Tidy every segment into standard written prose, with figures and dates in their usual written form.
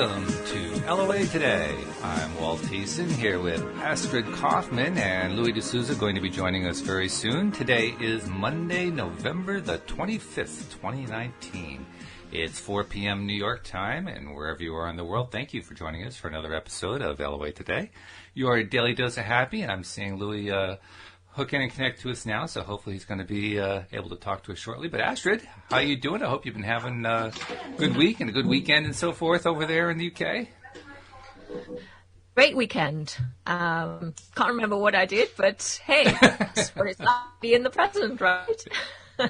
Welcome to LOA Today. I'm Walt here with Astrid Kaufman and Louis D'Souza going to be joining us very soon. Today is Monday, November the 25th, 2019. It's 4 p.m. New York time, and wherever you are in the world, thank you for joining us for another episode of LOA Today. Your daily dose of happy, and I'm seeing Louis hook in and connect to us now, so hopefully he's going to be able to talk to us shortly. But Astrid, how you doing? I hope you've been having a good week and a good weekend and so forth over there in the UK. Great weekend. Can't remember what I did, but hey, that's what it's like to be in the present, right?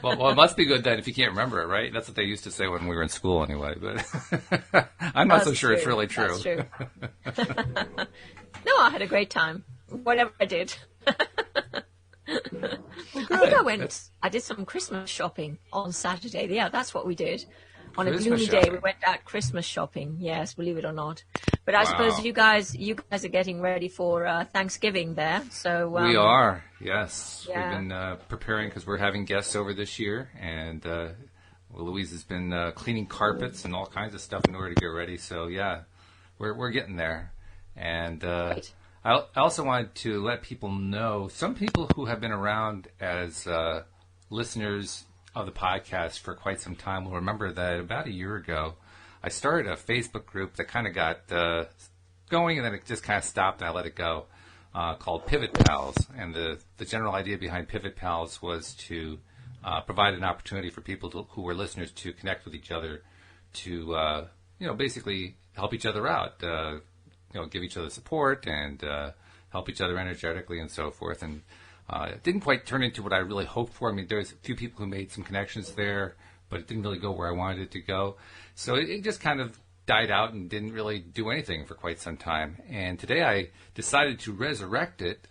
well, it must be good then if you can't remember it, right? That's what they used to say when we were in school anyway, but I'm not so sure it's really true. That's true. No, I had a great time, whatever I did. Well, I did some Christmas shopping on Saturday. Yeah, that's what we did. On Christmas a gloomy shopping. day, we went out Christmas shopping. Yes, believe it or not. But I suppose you guys are getting ready for Thanksgiving there. So we are, yes. Yeah. We've been preparing because we're having guests over this year, and Louise has been cleaning carpets and all kinds of stuff in order to get ready. So yeah, we're getting there. And Great. I also wanted to let people know, some people who have been around as listeners of the podcast for quite some time will remember that about a year ago, I started a Facebook group that kind of got going, and then it just kind of stopped, and I let it go, called Pivot Pals. And the general idea behind Pivot Pals was to provide an opportunity for people who were listeners to connect with each other, to basically help each other out. Give each other support and help each other energetically and so forth. And it didn't quite turn into what I really hoped for. I mean, there's a few people who made some connections there, but it didn't really go where I wanted it to go. So it just kind of died out and didn't really do anything for quite some time. And today I decided to resurrect it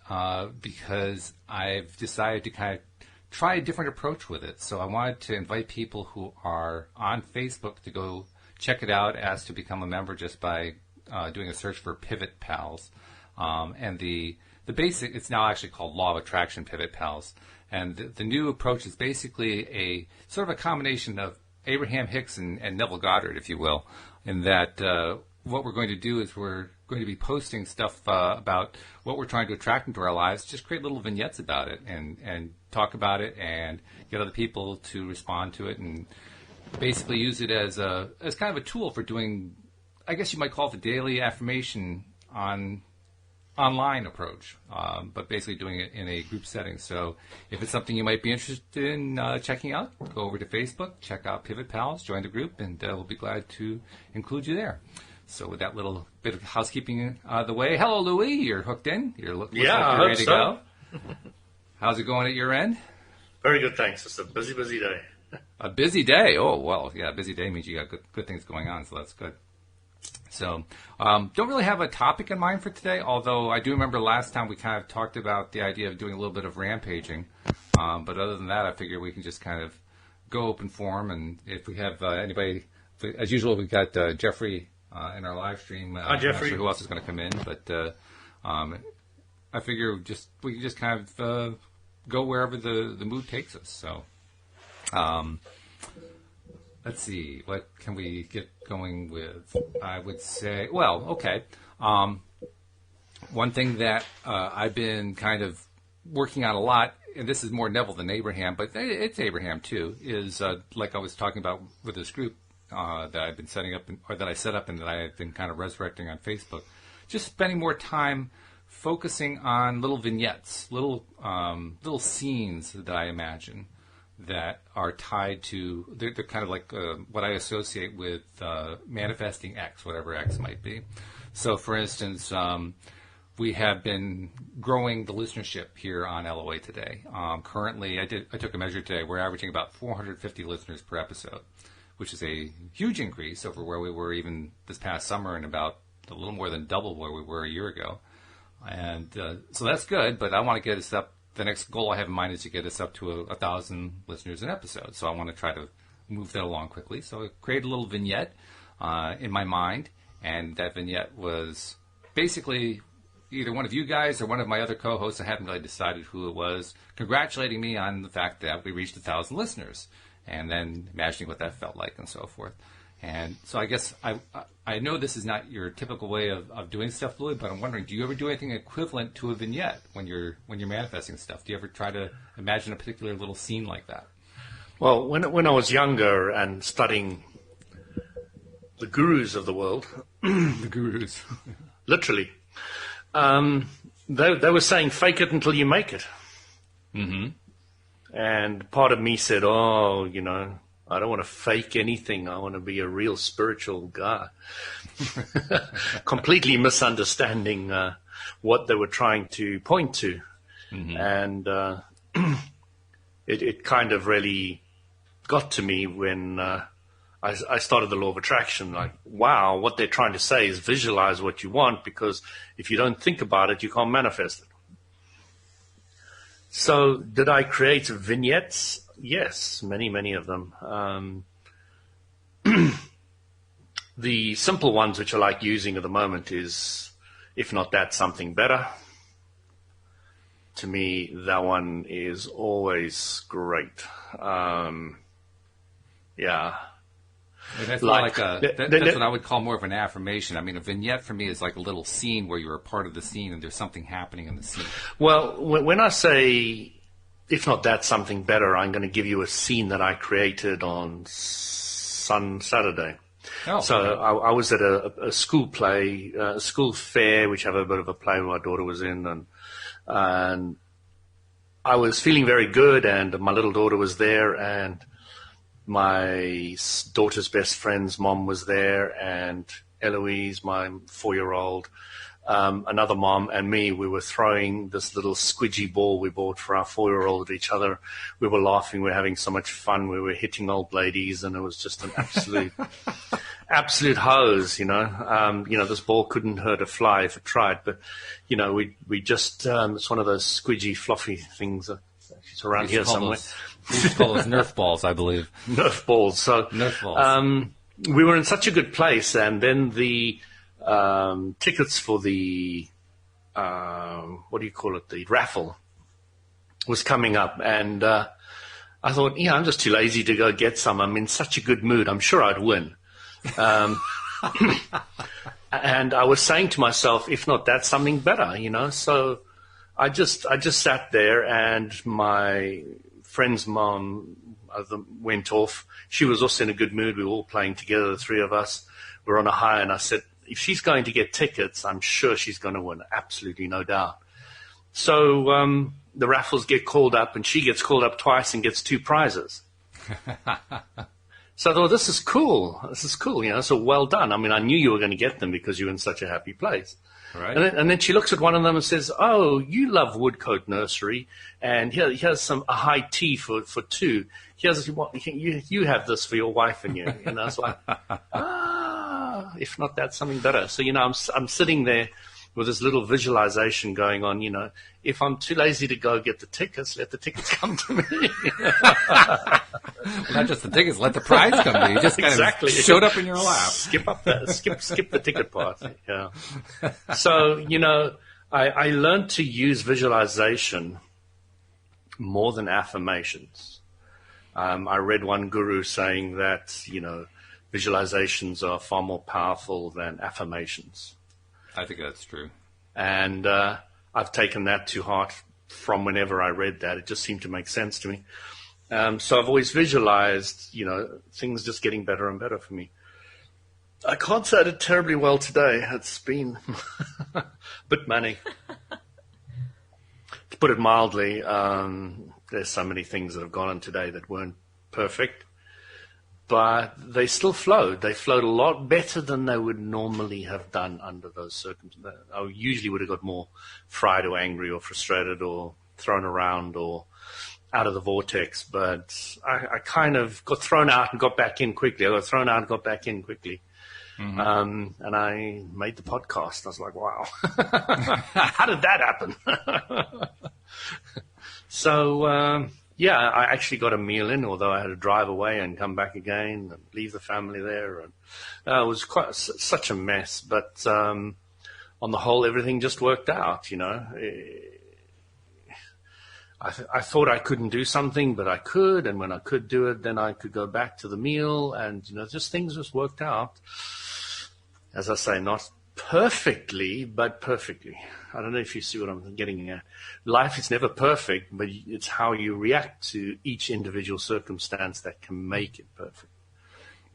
because I've decided to kind of try a different approach with it. So I wanted to invite people who are on Facebook to go check it out, ask to become a member just by doing a search for Pivot Pals. And the basic, it's now actually called Law of Attraction Pivot Pals. And the new approach is basically a sort of a combination of Abraham Hicks and Neville Goddard, if you will, in that what we're going to do is we're going to be posting stuff about what we're trying to attract into our lives, just create little vignettes about it and talk about it and get other people to respond to it and basically use it as kind of a tool for doing, I guess you might call it the daily affirmation online approach, but basically doing it in a group setting. So if it's something you might be interested in checking out, go over to Facebook, check out Pivot Pals, join the group, and we'll be glad to include you there. So with that little bit of housekeeping out of the way, hello, Louis. You're hooked in. Looks like you're ready to go. How's it going at your end? Very good, thanks. It's a busy day. A busy day? Oh, well, yeah, a busy day means you got good things going on, so that's good. So, don't really have a topic in mind for today, although I do remember last time we kind of talked about the idea of doing a little bit of rampaging. But other than that, I figure we can just kind of go open forum, and if we have anybody, as usual, we've got Jeffrey in our live stream. Hi, Jeffrey. I'm not sure who else is going to come in, but I figure we can just kind of go wherever the mood takes us. So, let's see, what can we get going with? I would say, well, okay. One thing that I've been kind of working on a lot, and this is more Neville than Abraham, but it's Abraham too, is like I was talking about with this group that I've been setting up, or that I set up and that I have been kind of resurrecting on Facebook. Just spending more time focusing on little vignettes, little scenes that I imagine that are tied to, they're kind of like what I associate with manifesting X, whatever X might be. So, for instance, we have been growing the listenership here on LOA Today. Currently, I took a measure today. We're averaging about 450 listeners per episode, which is a huge increase over where we were even this past summer and about a little more than double where we were a year ago. And so that's good, but I want to get us up. The next goal I have in mind is to get us up to 1,000 listeners an episode. So I want to try to move that along quickly. So I created a little vignette in my mind, and that vignette was basically either one of you guys or one of my other co-hosts, I haven't really decided who it was, congratulating me on the fact that we reached 1,000 listeners, and then imagining what that felt like and so forth. And so I guess I know this is not your typical way of doing stuff, Louis, but I'm wondering, do you ever do anything equivalent to a vignette when you're manifesting stuff? Do you ever try to imagine a particular little scene like that? Well, when I was younger and studying the gurus of the world, The gurus. literally, they were saying, fake it until you make it. Mm-hmm. And part of me said, oh, I don't want to fake anything. I want to be a real spiritual guy. Completely misunderstanding what they were trying to point to. Mm-hmm. And it kind of really got to me when I started the law of attraction. Like, wow, what they're trying to say is visualize what you want, because if you don't think about it, you can't manifest it. So did I create vignettes? Yes, many, many of them. The simple ones which I like using at the moment is, if not that, something better. To me, that one is always great. Yeah. That's that's what I would call more of an affirmation. I mean, a vignette for me is like a little scene where you're a part of the scene and there's something happening in the scene. Well, when I say, if not that, something better, I'm going to give you a scene that I created on Saturday. Oh, so okay. I was at a school play, a school fair, which have a bit of a play my daughter was in, and I was feeling very good, and my little daughter was there, and my daughter's best friend's mom was there, and Eloise, my 4-year-old, another mom, and me. We were throwing this little squidgy ball we bought for our 4-year-old at each other. We were laughing. We were having so much fun. We were hitting old ladies, and it was just an absolute hose, this ball couldn't hurt a fly if it tried, but, we just, it's one of those squidgy, fluffy things. It's around here somewhere. We used to call those Nerf balls, I believe. Nerf balls. So Nerf balls. We were in such a good place, and then the tickets for the the raffle was coming up, and I thought, I'm just too lazy to go get some. I'm in such a good mood. I'm sure I'd win. And I was saying to myself, if not that, something better, So I just sat there, and my friend's mom went off. She was also in a good mood. We were all playing together, the three of us. We're on a high, and I said, if she's going to get tickets, I'm sure she's going to win. Absolutely, no doubt. So the raffles get called up, and she gets called up twice and gets 2 prizes. So I thought, this is cool. So well done. I mean, I knew you were going to get them because you were in such a happy place. Right. And then she looks at one of them and says, oh, you love Woodcote Nursery, and here's a high tea for 2. You have this for your wife and you. And I was like, if not that, something better. So, I'm sitting there with this little visualization going on, if I'm too lazy to go get the tickets, let the tickets come to me. Well, not just the tickets, let the prize come to you. You just kind of showed up in your lap. Skip the ticket part. Yeah. So, I learned to use visualization more than affirmations. I read one guru saying that, visualizations are far more powerful than affirmations. I think that's true. And I've taken that to heart from whenever I read that. It just seemed to make sense to me. So I've always visualized, things just getting better and better for me. I can't say I did terribly well today. It's been a bit manic. To put it mildly, there's so many things that have gone on today that weren't perfect. But they still flowed. They flowed a lot better than they would normally have done under those circumstances. I usually would have got more fried or angry or frustrated or thrown around or out of the vortex. But I kind of got thrown out and got back in quickly. Mm-hmm. And I made the podcast. I was like, wow, how did that happen? So, yeah, I actually got a meal in, although I had to drive away and come back again and leave the family there. And it was quite such a mess. But on the whole, everything just worked out, I thought I couldn't do something, but I could, and when I could do it, then I could go back to the meal, and just things just worked out. As I say, not perfectly, but perfectly. I don't know if you see what I'm getting at. Life is never perfect, but it's how you react to each individual circumstance that can make it perfect.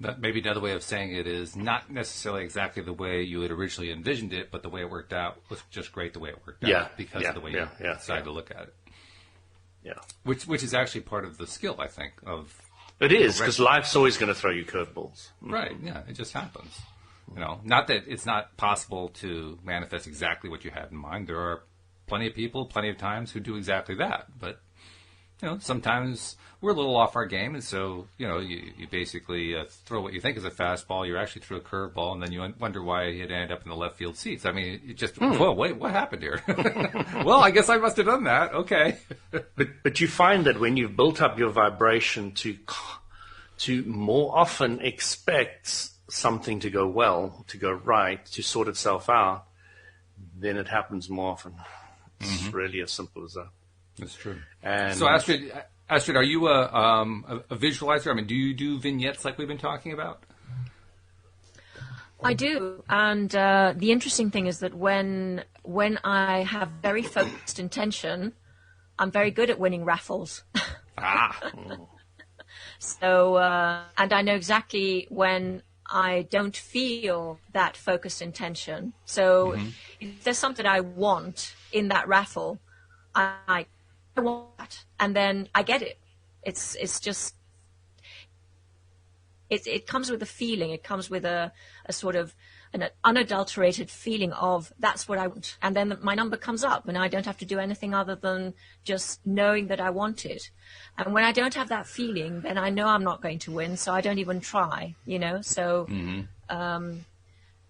That maybe another way of saying it is not necessarily exactly the way you had originally envisioned it, but the way it worked out was just great the way it worked out because of the way you decided to look at it. Yeah. Which is actually part of the skill, I think, of... It is, because life's always going to throw you curveballs. Right, yeah, it just happens. Not that it's not possible to manifest exactly what you had in mind. There are plenty of people, plenty of times who do exactly that. But, sometimes we're a little off our game, and so, you basically throw what you think is a fastball, you actually threw a curveball, and then you wonder why it ended up in the left field seats. I mean, it just, whoa, wait, what happened here? Well, I guess I must have done that. Okay. But you find that when you've built up your vibration to more often expect something to go well, to go right, to sort itself out, then it happens more often. It's really as simple as that. That's true. And so, Astrid, are you a visualizer? I mean, do you do vignettes like we've been talking about? I do, and the interesting thing is that when I have very focused intention, I'm very good at winning raffles. So, and I know exactly when I don't feel that focused intention. So if there's something I want in that raffle, I want that, and then I get it. It's just, it comes with a feeling. It comes with a sort of an unadulterated feeling of that's what I want. And then my number comes up and I don't have to do anything other than just knowing that I want it. And when I don't have that feeling, then I know I'm not going to win. So I don't even try, so,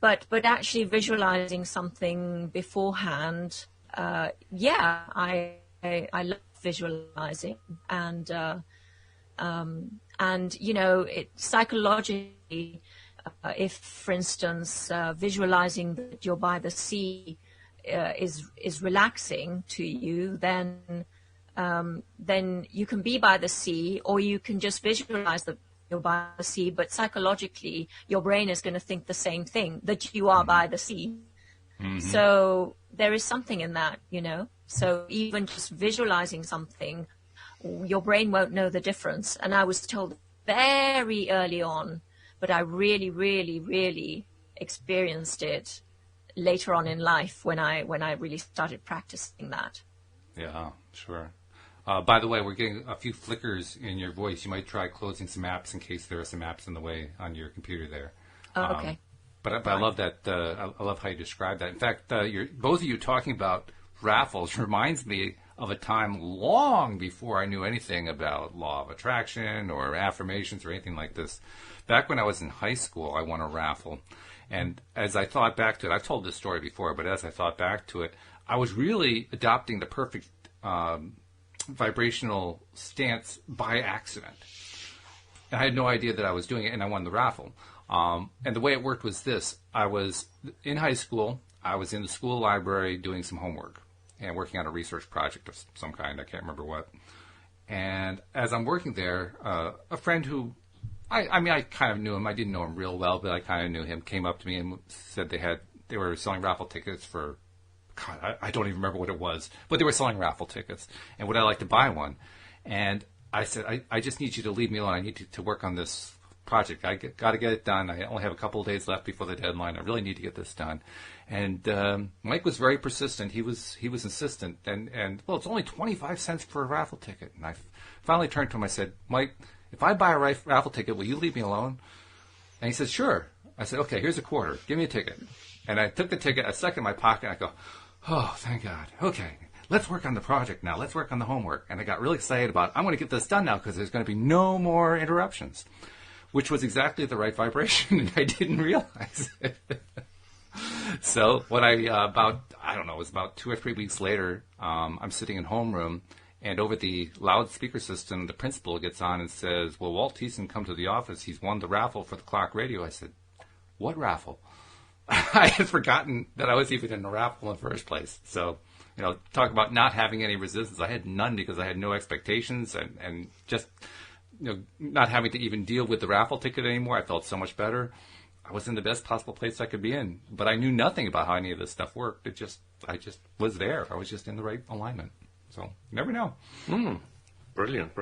but actually visualizing something beforehand, I love visualizing and it psychologically, if, for instance, visualizing that you're by the sea is relaxing to you, then you can be by the sea, or you can just visualize that you're by the sea, but psychologically your brain is going to think the same thing, that you are by the sea. So there is something in that, So even just visualizing something, your brain won't know the difference. And I was told very early on, but I really, really, really experienced it later on in life when I really started practicing that. Yeah, sure. By the way, we're getting a few flickers in your voice. You might try closing some apps in case there are some apps in the way on your computer there. Oh, okay. But I love that. I love how you describe that. In fact, both of you talking about raffles reminds me of a time long before I knew anything about law of attraction or affirmations or anything like this. Back when I was in high school, I won a raffle. And as I thought back to it, I've told this story before, but as I thought back to it, I was really adopting the perfect vibrational stance by accident. And I had no idea that I was doing it, and I won the raffle. And the way it worked was this. I was in high school. I was in the school library doing some homework and working on a research project of some kind. I can't remember what. And as I'm working there, a friend who, I kind of knew him. I didn't know him real well, but I kind of knew him, came up to me and said they were selling raffle tickets for, God, I don't even remember what it was, but they were selling raffle tickets. And would I like to buy one? And I said, I just need you to leave me alone. I need to work on this project. I got to get it done. I only have a couple of days left before the deadline. I really need to get this done. And Mike was very persistent. He was insistent. And well, it's only 25 cents for a raffle ticket. And I finally turned to him. I said, Mike, if I buy a raffle ticket, will you leave me alone? And he said, sure. I said, okay, here's a quarter. Give me a ticket. And I took the ticket. I stuck it in my pocket. And I go, oh, thank God. Okay. Let's work on the project now. Let's work on the homework. And I got really excited about, I'm going to get this done now because there's going to be no more interruptions, which was exactly the right vibration, and I didn't realize it. So when it was about 2 or 3 weeks later, I'm sitting in homeroom, and over the loudspeaker system, the principal gets on and says, well, Walt Thiessen come to the office. He's won the raffle for the clock radio. I said, what raffle? I had forgotten that I was even in the raffle in the first place. So, talk about not having any resistance. I had none because I had no expectations and just, not having to even deal with the raffle ticket anymore. I felt so much better. I was in the best possible place I could be in, but I knew nothing about how any of this stuff worked. I just was there. I was just in the right alignment. So you never know. Brilliant.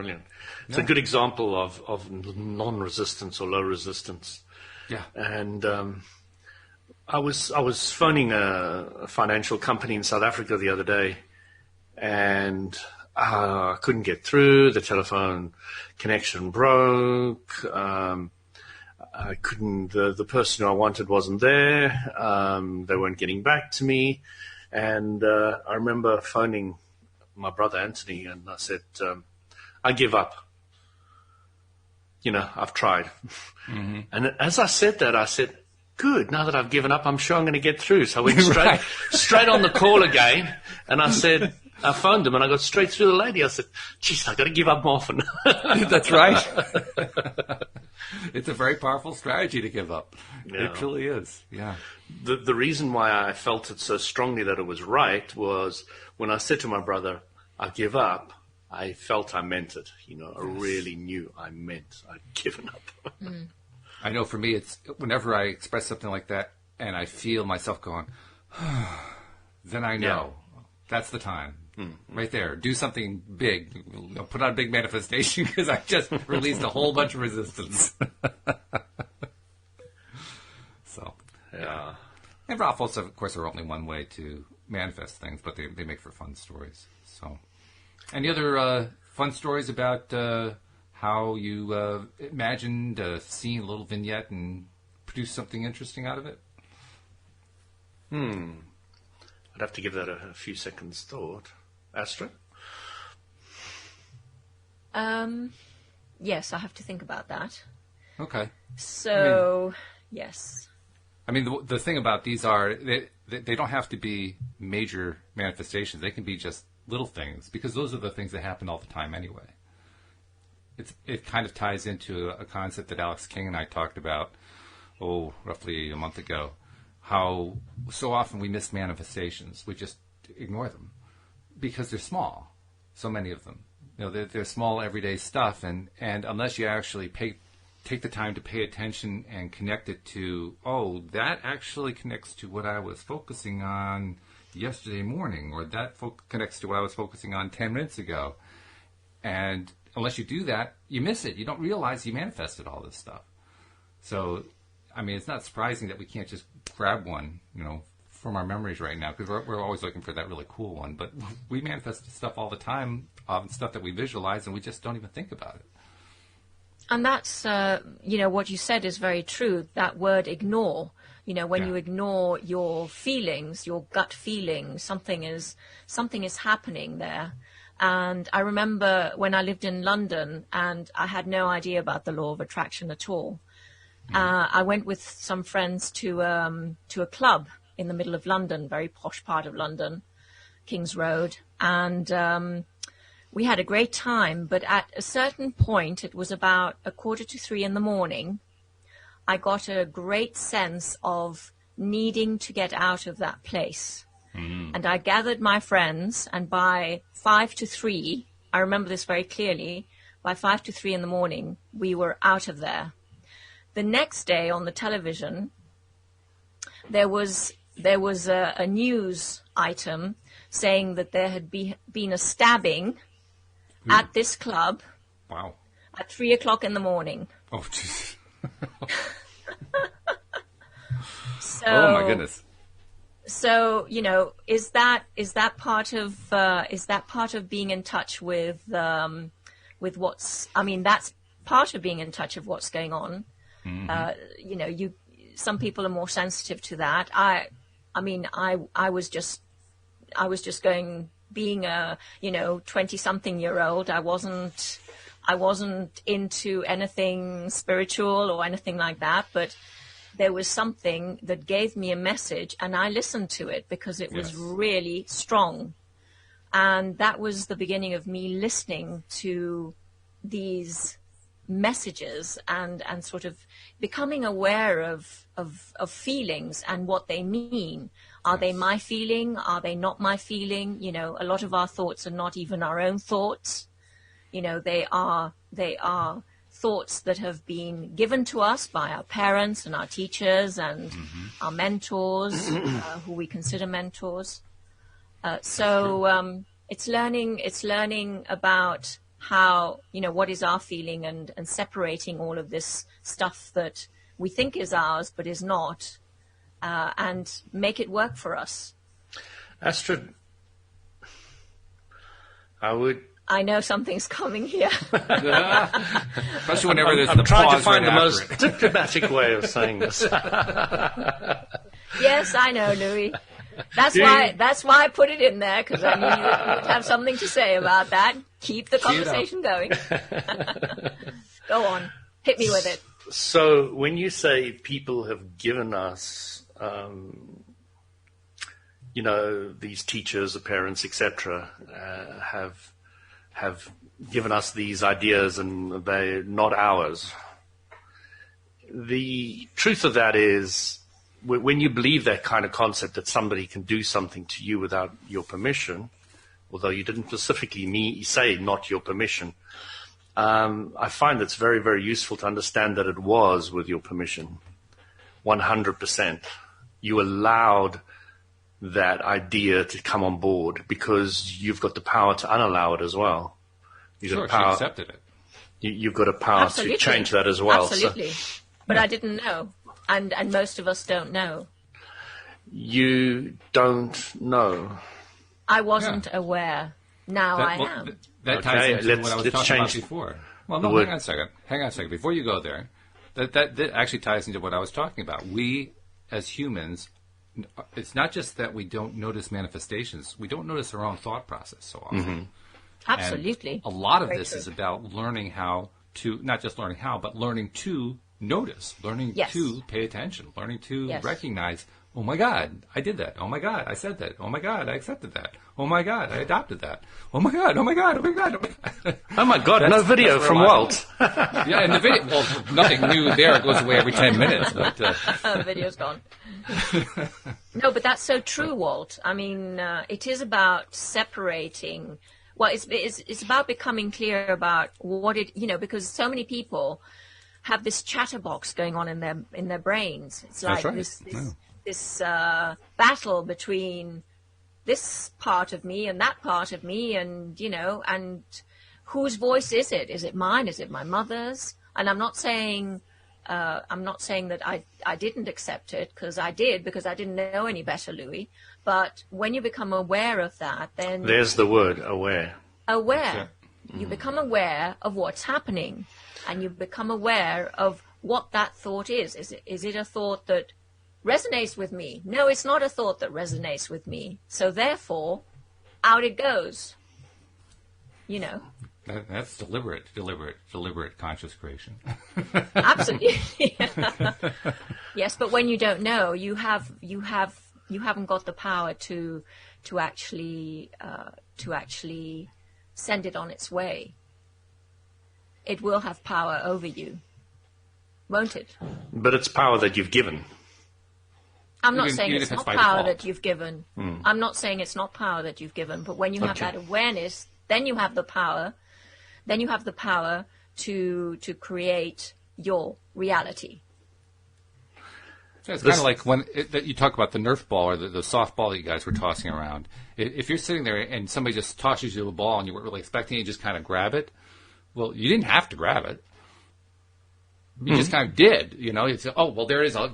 It's a good example of non-resistance or low resistance. Yeah. And I was phoning a financial company in South Africa the other day, and I couldn't get through. The telephone connection broke. I couldn't. The person who I wanted wasn't there. They weren't getting back to me, and I remember phoning my brother Anthony, and I said, "I give up. I've tried." Mm-hmm. And as I said that, I said, "Good. Now that I've given up, I'm sure I'm going to get through." So I went straight on the call again, and I said, I phoned him, and I got straight through the lady. I said, "Geez, I got to give up more often." That's right. It's a very powerful strategy to give up. Yeah. It truly is. Yeah. The reason why I felt it so strongly that it was right was when I said to my brother, "I give up," I felt I meant it. I really knew I meant I'd given up. I know for me, it's whenever I express something like that and I feel myself going, then I know that's the time. Right there. Do something big. Put out a big manifestation because I just released a whole bunch of resistance. So, yeah. And raffles, of course, are only one way to manifest things, but they make for fun stories. So, any other fun stories about how you imagined seeing a little vignette and produce something interesting out of it? I'd have to give that a few seconds thought. Astrid? Yes, I have to think about that. Okay. So, yes. I mean, the thing about these are they don't have to be major manifestations. They can be just little things because those are the things that happen all the time anyway. It kind of ties into a concept that Alex King and I talked about, roughly a month ago, how so often we miss manifestations. We just ignore them because they're small, so many of them. They're small everyday stuff, and unless you actually take the time to pay attention and connect it to, that actually connects to what I was focusing on yesterday morning, or that connects to what I was focusing on 10 minutes ago. And unless you do that, you miss it. You don't realize you manifested all this stuff. So, I mean, it's not surprising that we can't just grab one, from our memories right now, because we're always looking for that really cool one. But we manifest stuff all the time, stuff that we visualize, and we just don't even think about it. And that's, what you said is very true. That word ignore, when you ignore your feelings, your gut feelings, something is happening there. And I remember when I lived in London and I had no idea about the law of attraction at all. I went with some friends to a club in the middle of London, very posh part of London, King's Road. And we had a great time. But at a certain point, it was about 2:45 in the morning, I got a great sense of needing to get out of that place. And I gathered my friends, and by 2:55, I remember this very clearly, by 2:55 in the morning, we were out of there. The next day on the television, there was a news item saying that there had been a stabbing at this club. Wow. At 3:00 in the morning. Oh, jeez. Oh my goodness. So, is that part of being in touch with what's, that's part of being in touch of what's going on. Mm-hmm. Some people are more sensitive to that. I was just going, being a, 20-something-year-old. I wasn't into anything spiritual or anything like that, but there was something that gave me a message, and I listened to it because it was really strong. And that was the beginning of me listening to these messages and sort of becoming aware of feelings and what they mean. Are they my feeling? Are they not my feeling? You know, a lot of our thoughts are not even our own thoughts. You know, they are thoughts that have been given to us by our parents and our teachers and our mentors, who we consider mentors. So it's learning about how, you know, what is our feeling and separating all of this stuff that we think is ours but is not, and make it work for us. Astrid, I know something's coming here. Especially whenever there's I'm the trying to pause find right the after most it. diplomatic way of saying this. Yes, I know, Louis. That's why I put it in there, because I knew you would have something to say about that. Keep the conversation going. Go on. Hit me with it. So when you say people have given us, you know, these teachers, the parents, etc., have given us these ideas and they're not ours. The truth of that is, when you believe that kind of concept that somebody can do something to you without your permission, although you didn't specifically say not your permission, I find it's very, very useful to understand that it was with your permission, 100%. You allowed that idea to come on board because you've got the power to unallow it as well. Sure, she accepted it. You've got a power to change that as well. Absolutely. So, but I didn't know, and most of us don't know. You don't know. I wasn't aware. Now I am. That ties into what I was talking about before. Well, no, hang on a second. Before you go there, that actually ties into what I was talking about. We, as humans, it's not just that we don't notice manifestations. We don't notice our own thought process so often. Mm-hmm. Absolutely. And a lot of this is about learning how to, not just learning how, but learning to notice, learning to pay attention, learning to recognize, oh my God, I did that. Oh my God, I said that. Oh my God, I accepted that. Oh my God, I adopted that. Oh my God, oh my God, oh my God, oh my God. Oh my God, no video from Walt. Yeah, and the video, well, nothing new there. It goes away every 10 minutes. But, video's gone. No, but that's so true, Walt. I mean, it is about separating. Well, it's about becoming clear about what it, you know, because so many people have this chatterbox going on in their brains. It's like this battle between this part of me and that part of me, and you know, and whose voice is it? Is it mine? Is it my mother's? And I'm not saying that I didn't accept it, because I did, because I didn't know any better, Louis. But when you become aware of that, then there's the word aware. Aware. You become aware of what's happening, and you become aware of what that thought is. Is it a thought that resonates with me? No, it's not a thought that resonates with me. So therefore, out it goes. You know. That's deliberate conscious creation. Absolutely. Yes, but when you don't know, you haven't got the power to actually send it on its way. It will have power over you, won't it? But it's power that you've given. I'm not saying it's not power that you've given. I'm not saying it's not power that you've given, but when you have that awareness, then you have the power. Then you have the power to create your reality. Yeah, it's kind of like when you talk about the Nerf ball or the softball that you guys were tossing around. If you're sitting there and somebody just tosses you a ball and you weren't really expecting it, you just kind of grab it. Well, you didn't have to grab it. You just kind of did, you know. You said, "Oh, well, there it is. I'll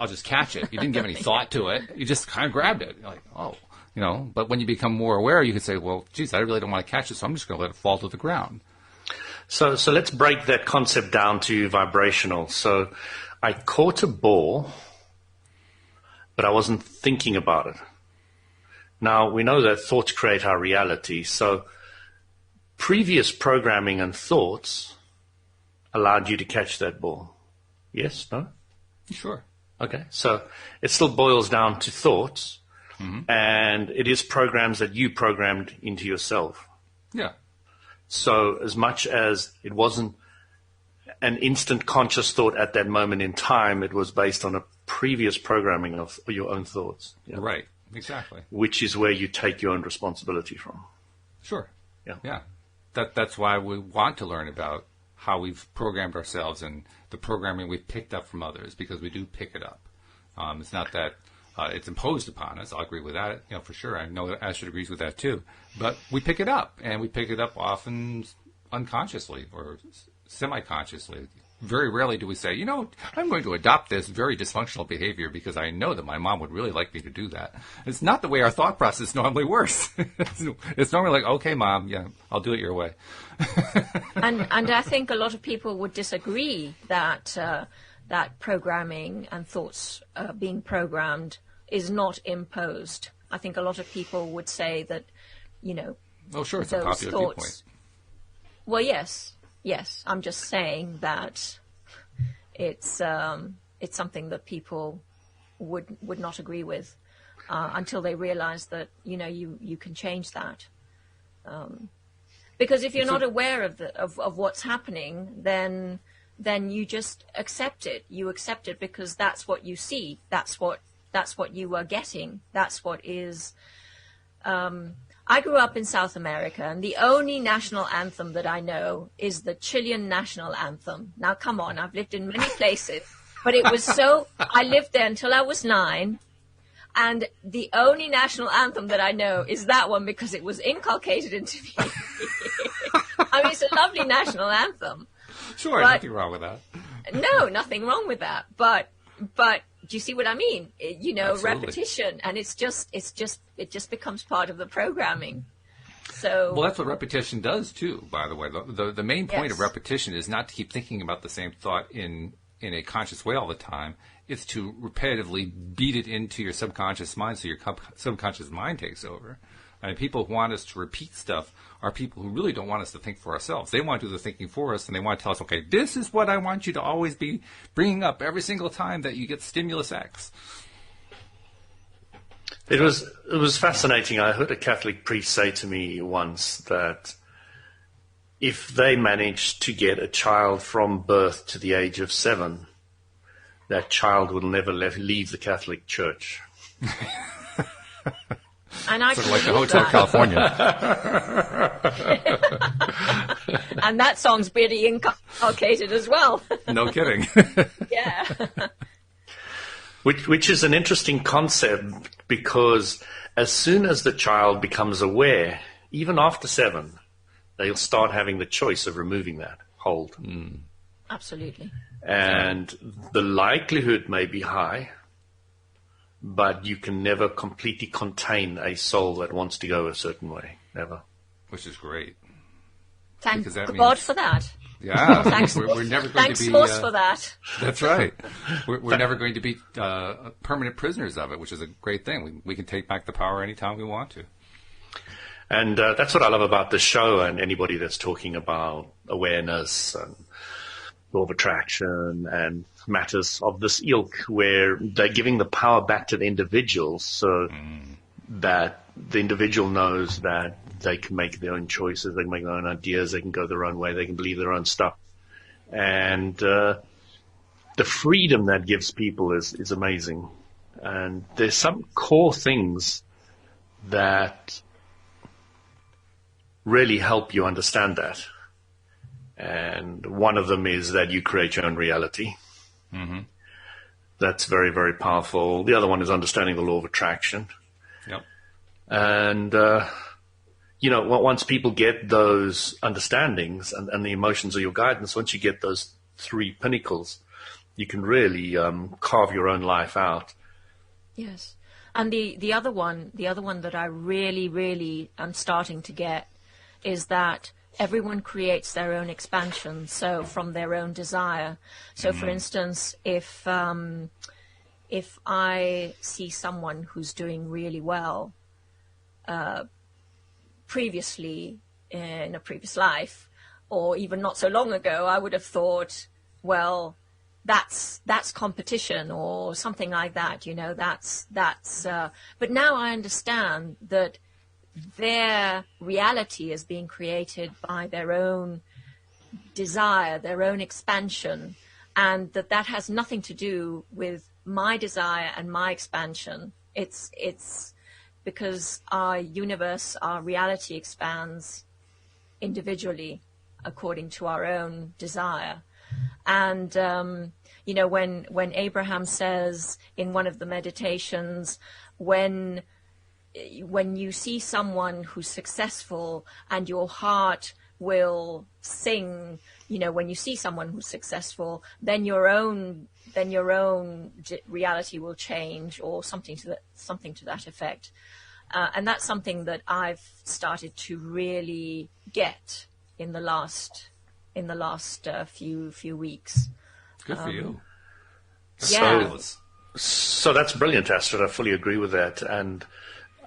just catch it." You didn't give any thought to it. You just kind of grabbed it. You're like, "Oh." You know, but when you become more aware, you can say, well, geez, I really don't want to catch it, so I'm just going to let it fall to the ground. So let's break that concept down to vibrational. So I caught a ball, but I wasn't thinking about it. Now, we know that thoughts create our reality. So previous programming and thoughts allowed you to catch that ball. Yes? No? Sure. Okay. So it still boils down to thoughts. And it is programs that you programmed into yourself. Yeah. So as much as it wasn't an instant conscious thought at that moment in time. It was based on a previous programming of your own thoughts. Yeah. Right. Exactly. Which is where you take your own responsibility from. Sure. Yeah. Yeah. That's why we want to learn about how we've programmed ourselves and the programming we've picked up from others, because we do pick it up. It's not that it's imposed upon us. I'll agree with that, for sure. I know that Astrid agrees with that too. But we pick it up, and we pick it up often unconsciously or semi-consciously. Very rarely do we say, I'm going to adopt this very dysfunctional behavior because I know that my mom would really like me to do that. It's not the way our thought process normally works. It's normally like, okay, Mom, yeah, I'll do it your way. and I think a lot of people would disagree that that programming and thoughts being programmed is not imposed. I think a lot of people would say that, oh, sure, it's a those popular thoughts. viewpoint. Well, yes. I'm just saying that it's something that people would not agree with until they realize that you can change that. Because if you're not aware of what's happening, then you just accept it. You accept it because that's what you see. That's what you are getting. That's what is. I grew up in South America, and the only national anthem that I know is the Chilean national anthem. Now, come on, I've lived in many places, but it was I lived there until I was 9, and the only national anthem that I know is that one because it was inculcated into me. I mean, it's a lovely national anthem. Sure, nothing wrong with that. No, nothing wrong with that. But do you see what I mean? Absolutely. Repetition, and it just becomes part of the programming. So well, that's what repetition does too. By the way, the main point of repetition is not to keep thinking about the same thought in a conscious way all the time. It's to repetitively beat it into your subconscious mind, so your subconscious mind takes over. I mean, people who want us to repeat stuff are people who really don't want us to think for ourselves. They want to do the thinking for us, and they want to tell us, okay, this is what I want you to always be bringing up every single time that you get stimulus X. It was fascinating. I heard a Catholic priest say to me once that if they managed to get a child from birth to the age of 7, that child will never leave the Catholic Church. And I sort of like the Hotel California. And that song's pretty inculcated as well. No kidding. Yeah. Which is an interesting concept, because as soon as the child becomes aware, even after 7, they'll start having the choice of removing that hold. Mm. Absolutely. And the likelihood may be high, but you can never completely contain a soul that wants to go a certain way. Never. Which is great. Thank God for that. Yeah. Thanks, we're never going thanks to be... Force for that. That's right. We're never going to be permanent prisoners of it, which is a great thing. We can take back the power anytime we want to. And that's what I love about the show, and anybody that's talking about awareness and law of attraction and matters of this ilk, where they're giving the power back to the individuals so that the individual knows that they can make their own choices, they can make their own ideas, they can go their own way, they can believe their own stuff. And the freedom that gives people is amazing. And there's some core things that really help you understand that. And one of them is that you create your own reality. Mm-hmm. That's very, very powerful. The other one is understanding the law of attraction. Yep. And, once people get those understandings and the emotions are your guidance, once you get those 3 pinnacles, you can really carve your own life out. Yes. And the other one that I really, really am starting to get is that everyone creates their own expansion, so from their own desire. So, for instance, if I see someone who's doing really well previously in a previous life, or even not so long ago, I would have thought, well, that's competition or something like that. But now I understand that their reality is being created by their own desire, their own expansion, and that has nothing to do with my desire and my expansion. It's because our universe, our reality expands individually according to our own desire. And, when Abraham says in one of the meditations, when you see someone who's successful and your heart will sing, when you see someone who's successful, then your own reality will change, or something to that effect. And that's something that I've started to really get in the last few weeks. Good for you. That's Yeah. fabulous. So that's brilliant, Astrid. I fully agree with that. And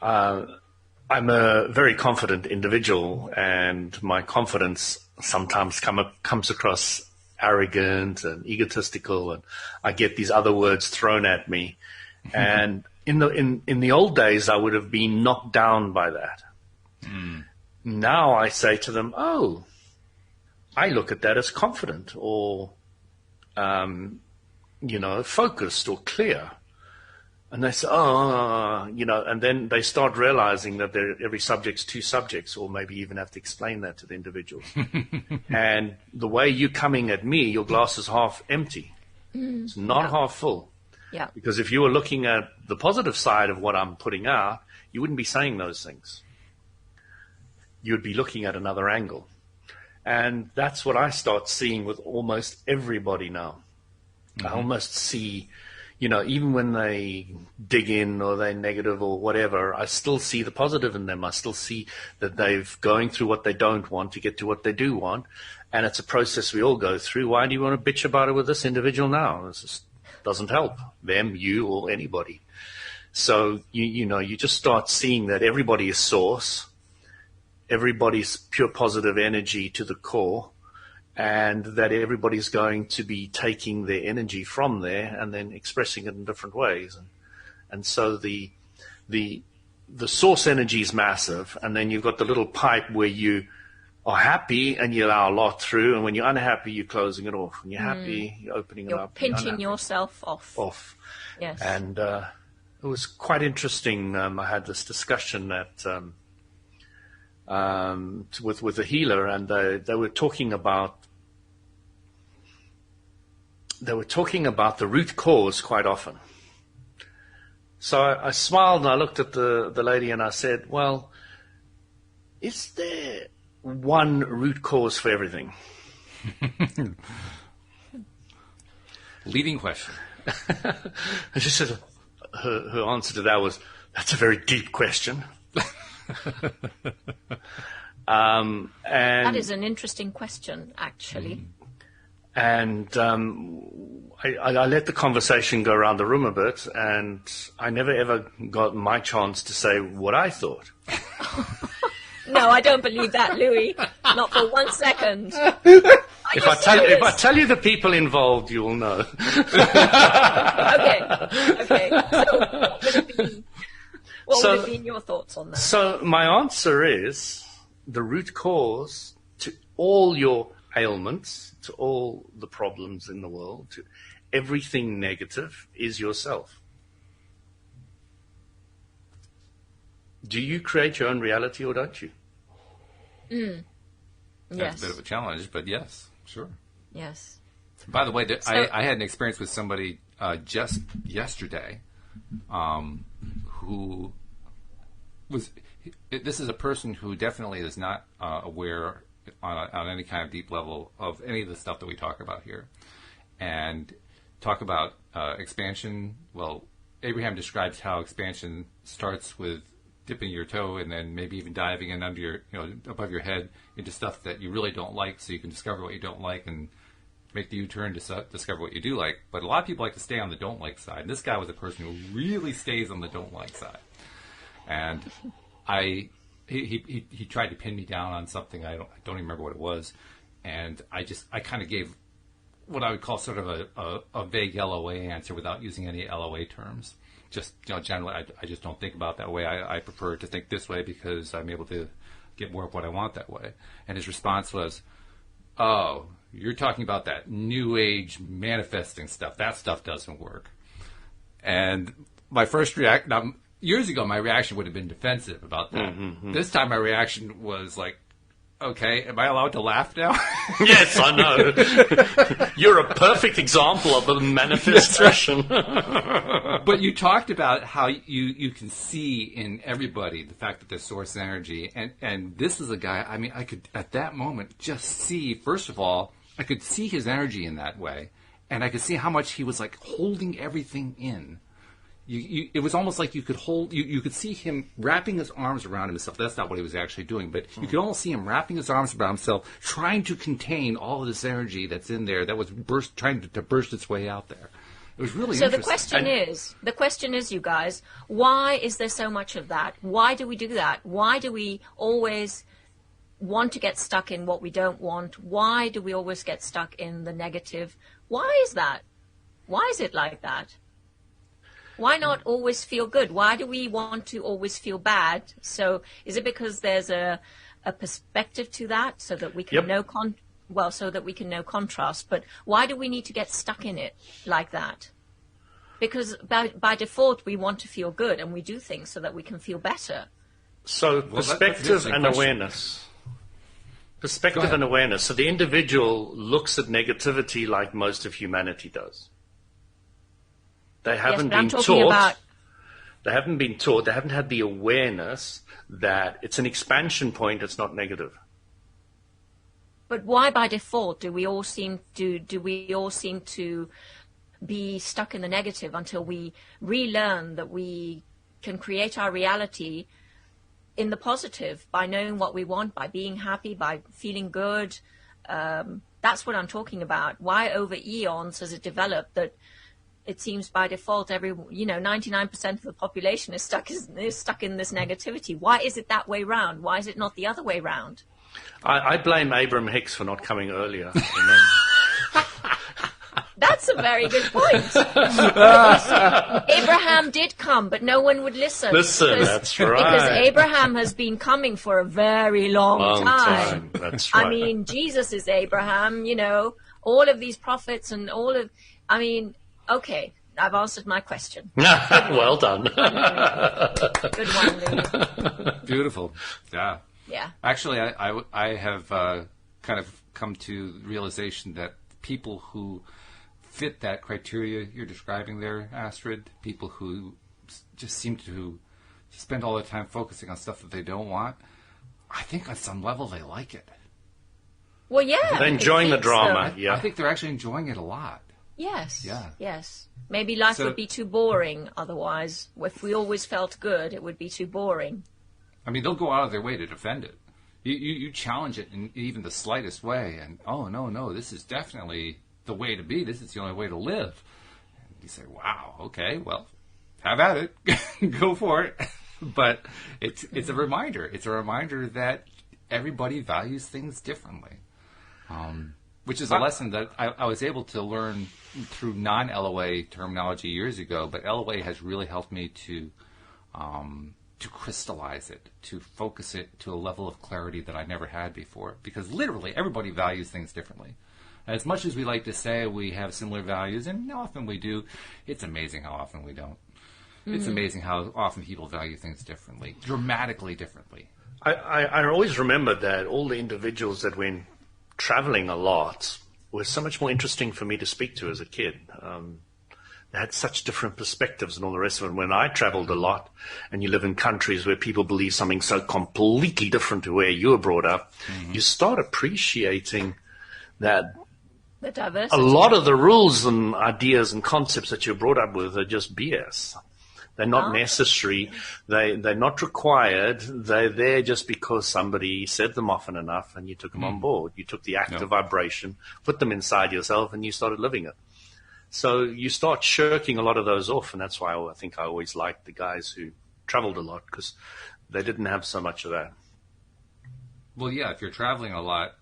I'm a very confident individual, and my confidence sometimes comes across arrogant and egotistical, and I get these other words thrown at me. And in the old days, I would have been knocked down by that. Now I say to them, "Oh, I look at that as confident, or focused or clear." And they say, and then they start realizing that every subject's two subjects, or maybe even have to explain that to the individuals. And the way you're coming at me, your glass is half empty. It's not half full. Yeah. Because if you were looking at the positive side of what I'm putting out, you wouldn't be saying those things. You'd be looking at another angle. And that's what I start seeing with almost everybody now. I almost see, even when they dig in or they're negative or whatever, I still see the positive in them. I still see that they're going through what they don't want to get to what they do want. And it's a process we all go through. Why do you want to bitch about it with this individual now? This just doesn't help them, you, or anybody. So, you just start seeing that everybody is source. Everybody's pure positive energy to the core, and that everybody's going to be taking their energy from there and then expressing it in different ways. And so the source energy is massive, and then you've got the little pipe where you are happy and you allow a lot through, and when you're unhappy, you're closing it off. When you're happy, you're opening it up. You're pinching yourself off. Yes. And it was quite interesting. I had this discussion with a healer, and they were talking about the root cause quite often. So I smiled and I looked at the lady and I said, "Well, is there one root cause for everything?" Leading question. And she said, her answer to that was, "That's a very deep question." And that is an interesting question, actually. And I let the conversation go around the room a bit, and I never ever got my chance to say what I thought. No, I don't believe that, Louis. Not for 1 second. If I tell you the people involved, you will know. Okay. So, what would have been your thoughts on that? So my answer is the root cause to all your ailments, to all the problems in the world, to everything negative is yourself. Do you create your own reality or don't you? Yes. That's a bit of a challenge, but yes, sure. Yes. By the way, I had an experience with somebody just yesterday who was. This is a person who definitely is not aware on any kind of deep level of any of the stuff that we talk about here. And talk about expansion. Well, Abraham describes how expansion starts with dipping your toe and then maybe even diving in under your, above your head into stuff that you really don't like, so you can discover what you don't like and make the U-turn to discover what you do like. But a lot of people like to stay on the don't like side. And this guy was a person who really stays on the don't like side. And he tried to pin me down on something. I don't even remember what it was. And I kind of gave what I would call sort of a vague LOA answer without using any LOA terms. Just, generally, I just don't think about that way. I prefer to think this way because I'm able to get more of what I want that way. And his response was, oh, you're talking about that new age manifesting stuff. That stuff doesn't work. And my first reaction, years ago, my reaction would have been defensive about that. Mm-hmm. This time my reaction was like, okay, am I allowed to laugh now? Yes, I know. You're a perfect example of a manifestation. But you talked about how you can see in everybody the fact that there's source energy. And this is a guy, I mean, I could, at that moment, just see, first of all, I could see his energy in that way. And I could see how much he was like holding everything in. It was almost like you could hold, you could see him wrapping his arms around himself. That's not what he was actually doing, but you could almost see him wrapping his arms around himself, trying to contain all of this energy that's in there that was trying to burst its way out there. It was really interesting. So the question is, you guys, why is there so much of that? Why do we do that? Why do we always want to get stuck in what we don't want? Why do we always get stuck in the negative? Why is that? Why is it like that? Why not always feel good? Why do we want to always feel bad? So is it because there's a perspective to that so that we can know so that we can know contrast? But why do we need to get stuck in it like that? Because by default we want to feel good and we do things so that we can feel better. So perspective and awareness. Perspective and awareness. So the individual looks at negativity like most of humanity does. They haven't been taught. They haven't been taught. They haven't had the awareness that it's an expansion point. It's not negative. But why, by default, do we all seem to be stuck in the negative until we relearn that we can create our reality in the positive by knowing what we want, by being happy, by feeling good? That's what I'm talking about. Why, over eons, has it developed that? It seems by default 99% of the population is stuck in this negativity. Why is it that way round? Why is it not the other way round? I blame Abraham Hicks for not coming earlier. That's a very good point. Abraham did come, but no one would listen. That's right. Because Abraham has been coming for a very long time. That's right. I mean, Jesus is Abraham, all of these prophets and okay, I've answered my question. Well done. Good one, Lee. Beautiful. Yeah. Yeah. Actually, I have kind of come to the realization that people who fit that criteria you're describing there, Astrid, people who just seem to spend all their time focusing on stuff that they don't want, I think on some level they like it. Well, yeah. They're enjoying the drama. So. Yeah. I think they're actually enjoying it a lot. Yes. Yeah. Yes. Maybe life would be too boring otherwise. If we always felt good, it would be too boring. I mean, they'll go out of their way to defend it. You challenge it in even the slightest way, and no, this is definitely the way to be. This is the only way to live. And you say, wow, okay, well, have at it, go for it. But it's a reminder. It's a reminder that everybody values things differently. Which is a lesson that I was able to learn through non-LOA terminology years ago, but LOA has really helped me to crystallize it, to focus it to a level of clarity that I never had before. Because literally, everybody values things differently. As much as we like to say we have similar values, and often we do, it's amazing how often we don't. Mm-hmm. It's amazing how often people value things differently, dramatically differently. I always remember that all the individuals that went traveling a lot was so much more interesting for me to speak to as a kid. They had such different perspectives and all the rest of it. When I traveled a lot, and you live in countries where people believe something so completely different to where you were brought up, you start appreciating that the diversity. A lot of the rules and ideas and concepts that you're brought up with are just BS. They're not necessary. They're not required. They're there just because somebody said them often enough and you took them on board. You took the active vibration, put them inside yourself, and you started living it. So you start shirking a lot of those off, and that's why I think I always liked the guys who traveled a lot, because they didn't have so much of that. Well, yeah, if you're traveling a lot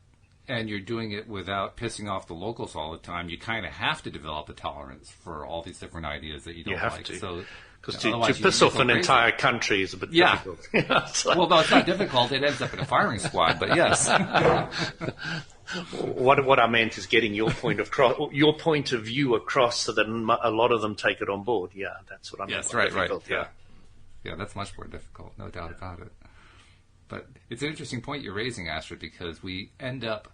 and you're doing it without pissing off the locals all the time, you kind of have to develop a tolerance for all these different ideas that you don't like. To. Because to piss off an entire country is a bit difficult. Well, no, it's not difficult. It ends up in a firing squad, but yes. What I meant is getting your point of view across, so that a lot of them take it on board. Yeah, that's what I meant. Yes, right. Yeah, that's much more difficult, no doubt about it. But it's an interesting point you're raising, Astrid, because we end up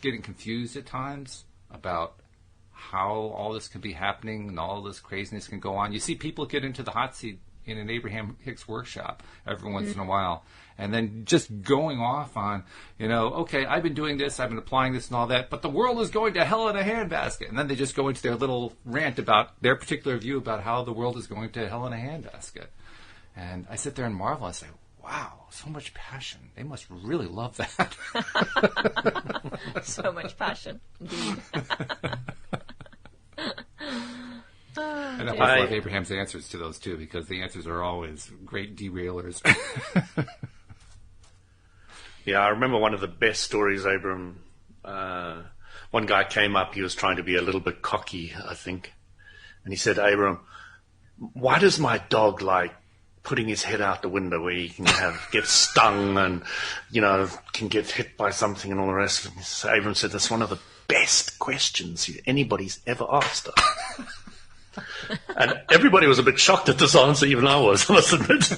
getting confused at times about how all this can be happening and all this craziness can go on. You see people get into the hot seat in an Abraham Hicks workshop every once in a while, and then just going off on, okay, I've been doing this, I've been applying this and all that, but the world is going to hell in a handbasket. And then they just go into their little rant about their particular view about how the world is going to hell in a handbasket. And I sit there and marvel. I say, wow, so much passion. They must really love that. So much passion, indeed. And I love Abraham's answers to those, too, because the answers are always great derailers. Yeah, I remember one of the best stories, Abram. One guy came up, he was trying to be a little bit cocky, I think. And he said, Abram, why does my dog like putting his head out the window where he can get stung and, can get hit by something and all the rest of it? So Abram said, that's one of the best questions anybody's ever asked her. And everybody was a bit shocked at this answer, even I was, I must admit.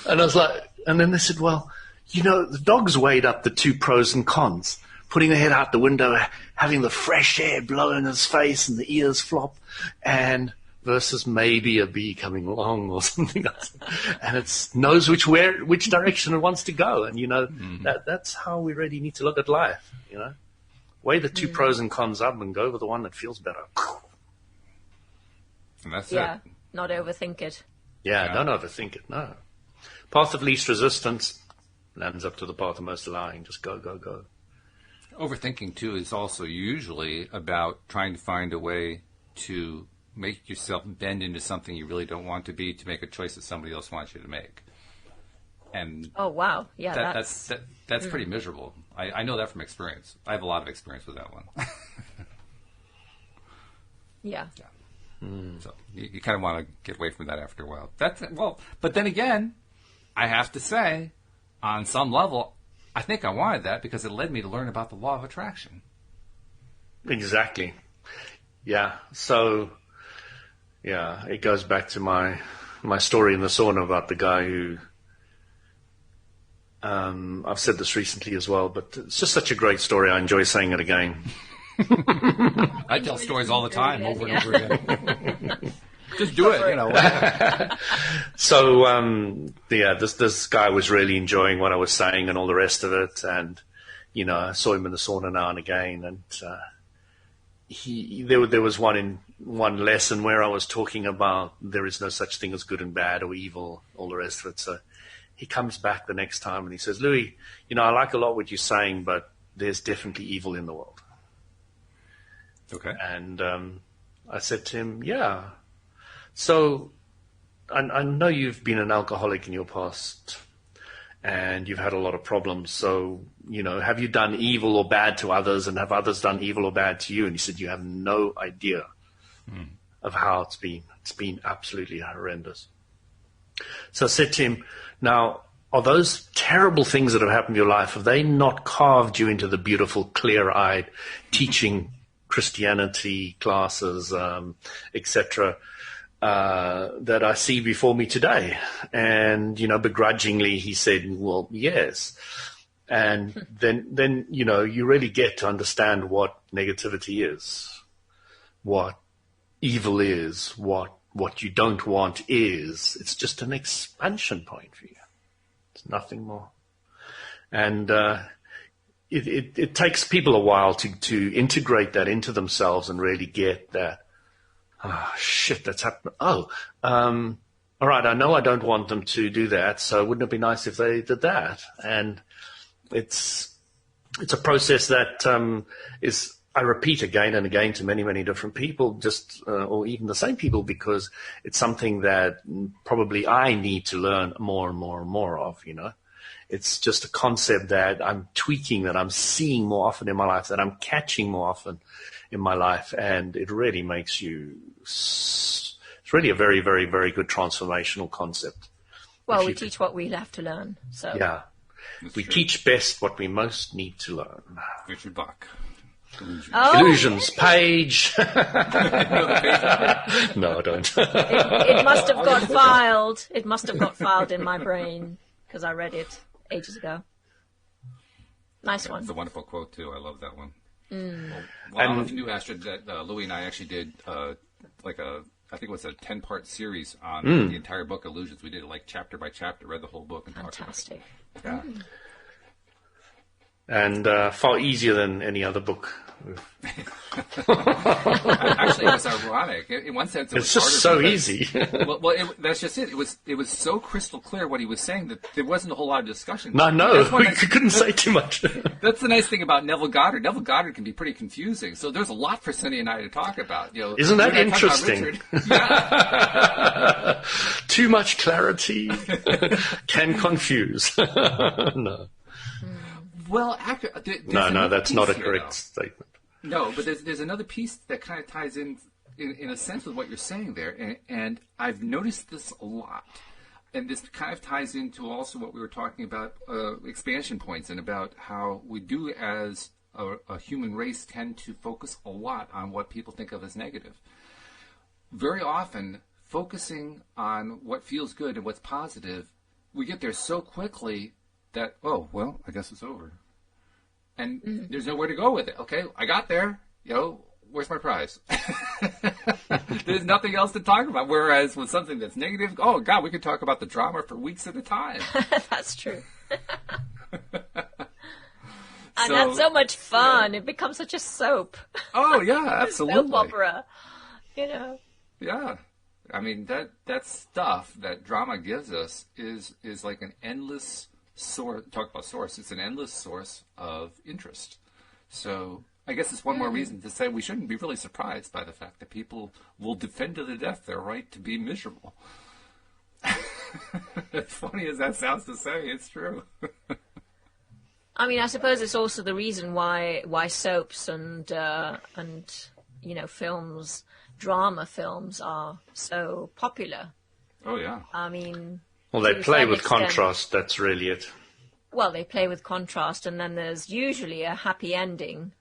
And I was like, and then they said, well, the dog's weighed up the two pros and cons. Putting the head out the window, having the fresh air blow in his face and the ears flop, and versus maybe a bee coming along or something else. And it knows which direction it wants to go. And, that's how we really need to look at life, Weigh the two pros and cons up and go with the one that feels better. And that's it. it. Not overthink it. Yeah, don't overthink it, no. Path of least resistance lands up to the path of most allowing. Just go, go, go. Overthinking, too, is also usually about trying to find a way to make yourself bend into something you really don't want to be, to make a choice that somebody else wants you to make. And oh, wow. Yeah, that's pretty miserable. I know that from experience. I have a lot of experience with that one. Yeah. So you kind of want to get away from that after a while. But then again, I have to say, on some level, I think I wanted that because it led me to learn about the law of attraction. Exactly. Yeah. So, yeah, it goes back to my story in the sauna about the guy who, I've said this recently as well, but it's just such a great story. I enjoy saying it again. I tell stories all the time, over and over again. Just do it, So, this guy was really enjoying what I was saying and all the rest of it. And, I saw him in the sauna now and again. And there was one lesson where I was talking about there is no such thing as good and bad or evil, all the rest of it. So he comes back the next time and he says, Louis, I like a lot what you're saying, but there's definitely evil in the world. Okay. And I said to him, yeah. So I know you've been an alcoholic in your past and you've had a lot of problems. So, have you done evil or bad to others, and have others done evil or bad to you? And he said, you have no idea of how it's been. It's been absolutely horrendous. So I said to him, now, are those terrible things that have happened in your life, have they not carved you into the beautiful, clear-eyed teaching Christianity classes, etc., that I see before me today? And, begrudgingly he said, well, yes. And then, you really get to understand what negativity is, what evil is, what you don't want is. It's just an expansion point for you. It's nothing more. And, it takes people a while to integrate that into themselves and really get that, oh, shit, that's happened. Oh, all right, I know I don't want them to do that, so wouldn't it be nice if they did that? And it's a process that is, I repeat again and again to many, many different people, or even the same people, because it's something that probably I need to learn more and more and more of, It's just a concept that I'm tweaking, that I'm seeing more often in my life, that I'm catching more often in my life. And it really makes it's really a very, very, very good transformational concept. Well, we teach what we have to learn. So yeah. We teach best what we most need to learn. Richard Bach. Illusions. Oh, Illusions page. You know the page? No, I don't. it must have got filed. It must have got filed in my brain because I read it ages ago. Nice one. It's a wonderful quote, too. I love that one. Mm. Well, I don't know if you knew, Astrid, that Louis and I actually did I think it was a 10-part series on the entire book, Illusions. We did it like chapter by chapter, read the whole book. And Fantastic. talked about it. And far easier than any other book. Actually, it was ironic. In one sense, it was It's just so easy. That's just it. It was so crystal clear what he was saying that there wasn't a whole lot of discussion. No, we couldn't say too much. That's the nice thing about Neville Goddard. Neville Goddard can be pretty confusing, so there's a lot for Cindy and I to talk about. Isn't that interesting? Yeah. Too much clarity can confuse. No. Well, No, that's not a correct statement. No, but there's another piece that kind of ties in a sense with what you're saying there, and I've noticed this a lot, and this kind of ties into also what we were talking about, expansion points, and about how we do as a human race tend to focus a lot on what people think of as negative. Very often, focusing on what feels good and what's positive, we get there so quickly that, oh, well, I guess it's over. And there's nowhere to go with it. Okay, I got there. Where's my prize? There's nothing else to talk about. Whereas with something that's negative, oh, God, we could talk about the drama for weeks at a time. That's true. And that's so much fun. Yeah. It becomes such a soap. Oh, yeah, absolutely. Soap opera, Yeah. I mean, that stuff that drama gives us is like an endless source. Talk about source. It's an endless source of interest. So I guess it's one more reason to say we shouldn't be really surprised by the fact that people will defend to the death their right to be miserable. As funny as that sounds to say, it's true. I mean, I suppose it's also the reason why soaps and films, drama films are so popular. Oh yeah. I mean. Well, they play with contrast. That's really it. Well, they play with contrast, and then there's usually a happy ending,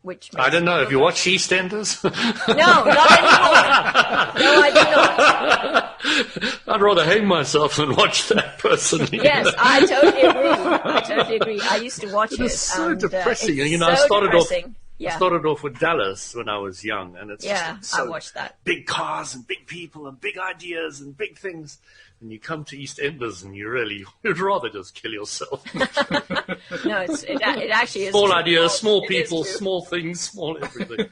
which makes I don't know. Have you watched EastEnders? No, not anymore. No, I do not. I'd rather hang myself than watch that personally. Yes, I totally agree. I used to watch it. It's so depressing. It's I started depressing. I started off with Dallas when I was young, and it's I watched that. Big cars and big people and big ideas and big things. And you come to EastEnders and you'd rather just kill yourself. No, it actually is. Small ideas, small people, small things, small everything.